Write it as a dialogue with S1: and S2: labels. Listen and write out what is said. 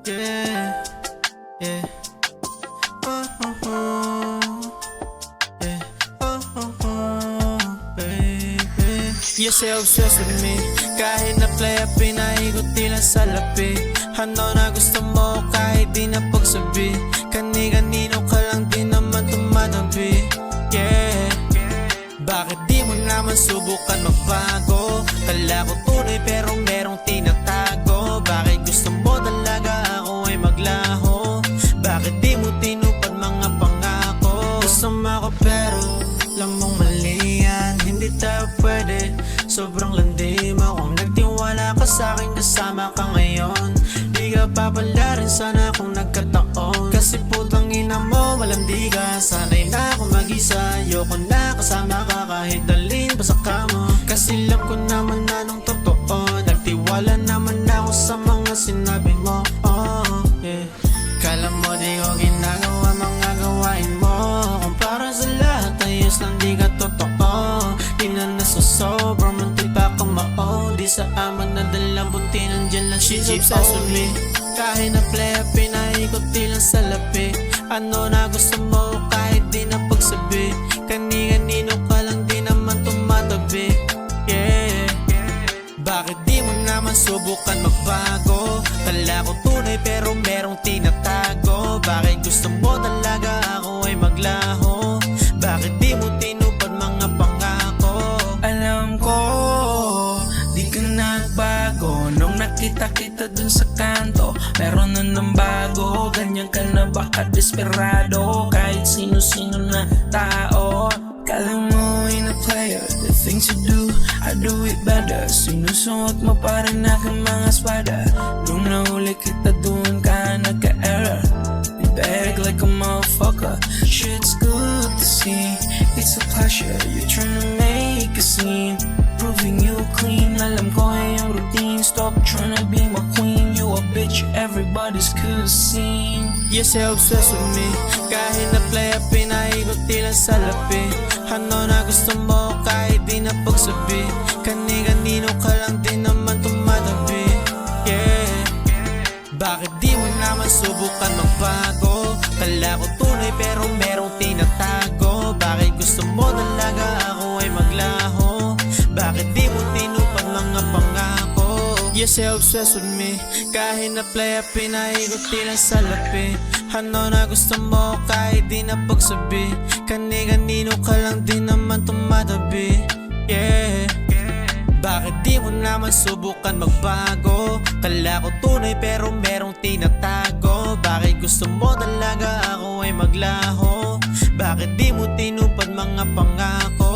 S1: Yeah, yeah. Yeah. Baby. You say obsessed with me. Kahit na play up, pinaikot tila sa lapi. Ano na gusto mo kahit di na pagsabi. Kani-kanino ka lang din naman tumatabi. Yeah. Bakit di mo naman subukan magbago? Kala ko tunay pero merong tinatago. Bakit gusto mo talaga ako ay maglaho? Bakit di mo tinupad mga pangako? Kasama ko pero alam mong mali yan. Hindi tayo pwede, sobrang landi mo. Kung nagtiwala ka sa'kin kasama ka ngayon, di ka papala rin sana kung nagkataon. Kasi putang ina mo, malandi ka. Sanay na ako mag-isa, ayoko na kasama ka kahit dalhin pa sa kama. Kasi alam ko naman na nung totoo, nagtiwala naman ako sa mga sinabi mo. Oh, yeah. Kala mo di ko ginagawa mga gawain mo. Kung para sa lahat ayos lang di ka totoo. Di na nasosobra muntik pa kamao. Di sa aman na dalang bunti nandyan lang she's obsessed with me. Kahit na play up, pinaikot lang sa lapi. Ano na gusto mo kahit di na pagsabi. Kani-kanino ka lang di naman tumatabi. Yeah. Bakit di mo naman subukan magbago? Kala ko tunay pero merong tinatago. Bakit gusto mo talaga ako ay maglaho? Bakit di mo tinupad mga pangako?
S2: Alam ko, di ka nagbago. Nung nakita kita dun sa kanto, meron na ng bago. Ganyan ka na baka desperado. Kahit sino-sino na tao. Kala mo in a player, the things you do, I do it better. Sinusuot mo pa rin aking mga espada. Nung nahuli kita dun ka nagka-error. You beg like a motherfucker. Shit's good to see, it's a pleasure. You're trying to make a scene, proving you clean. Alam ko yung routine, stop trying to be my queen. You a bitch, everybody's cuisine.
S1: You say obsessed with me. Kahit na play up, pinaikot lang sa lapi. Ano na gusto mo kahit di na pagsabi. Kani-kanino ka lang din naman tumatabi. Yeah. Bakit di mo naman subukan magbago? Kala ko tunay pero merong tinatago. Bakit gusto mo talaga ako ay maglaho? Bakit di mo tinupad mga pangako? You say obsessed with me. Kahit na play up, pinaikot lang sa lapi. Ano na gusto mo kahit di na pagsabi. Kani-kanino ka lang din naman tumatabi. Yeah. Bakit di mo naman subukan magbago? Kala ko tunay pero merong tinatago. Bakit gusto mo talaga ako ay maglaho? Bakit di mo tinupad mga pangako?